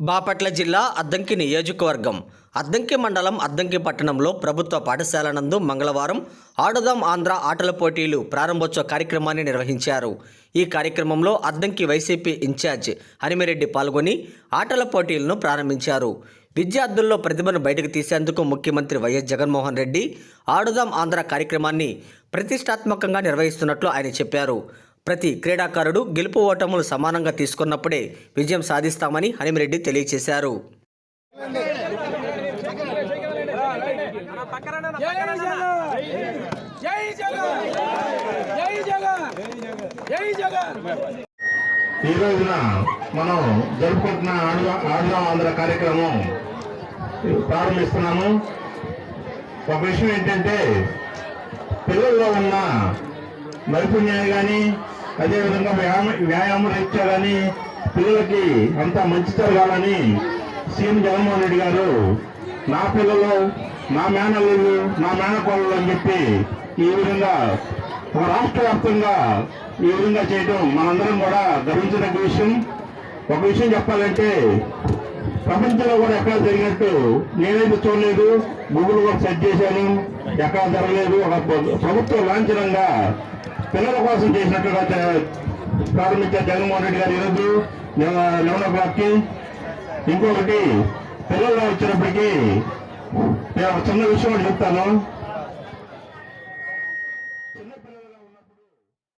బాపట్ల జిల్లా అద్దంకి నియోజకవర్గం అద్దంకి మండలం అద్దంకి పట్టణంలో ప్రభుత్వ పాఠశాల నందు మంగళవారం ఆడుదాం ఆంధ్ర ఆటల పోటీలు ప్రారంభోత్సవ కార్యక్రమాన్ని నిర్వహించారు. ఈ కార్యక్రమంలో అద్దంకి వైసీపీ ఇన్ఛార్జ్ హనిమిరెడ్డి పాల్గొని ఆటల పోటీలను ప్రారంభించారు. విద్యార్థుల్లో ప్రతిభను బయటకు తీసేందుకు ముఖ్యమంత్రి వైఎస్ జగన్మోహన్ రెడ్డి ఆడుదాం ఆంధ్ర కార్యక్రమాన్ని ప్రతిష్టాత్మకంగా నిర్వహిస్తున్నట్లు ఆయన చెప్పారు. ప్రతి క్రీడాకారుడు గెలుపు ఓటములు సమానంగా తీసుకున్నప్పుడే విజయం సాధిస్తామని హనిమిరెడ్డి తెలియజేశారు. ఈ రోజున మనం జరుపుకుంటున్న ఆడుదాం ఆంధ్ర కార్యక్రమం ప్రారంభిస్తున్నాము. ఒక విషయం ఏంటంటే, పిల్లల్లో ఉన్న నైపుణ్యాన్ని కానీ అదేవిధంగా వ్యాయామ రీత్యా కానీ పిల్లలకి అంతా మంచి జరగాలని సీఎం జగన్మోహన్ రెడ్డి గారు నా పిల్లలు, నా మేనల్లుళ్ళు, నా మేనకోళ్ళు అని చెప్పి ఈ విధంగా ఒక రాష్ట్ర వ్యాప్తంగా ఈ విధంగా చేయడం మనందరం కూడా గర్వించదగ్గ విషయం. ఒక విషయం చెప్పాలంటే, ప్రపంచంలో కూడా ఎక్కడ జరిగినట్టు నేనైతే చూడలేదు. గూగుల్ కూడా సెర్చ్ చేశాను, ఎక్కడ జరగలేదు. ఒక ప్రభుత్వ లాంఛనంగా పిల్లల కోసం చేసినట్టుగా ప్రారంభించారు జగన్మోహన్ రెడ్డి గారు ఈరోజు 11 o'clockకి. ఇంకొకటి, పిల్లల్లో వచ్చినప్పటికీ నేను ఒక చిన్న విషయం చెప్తాను.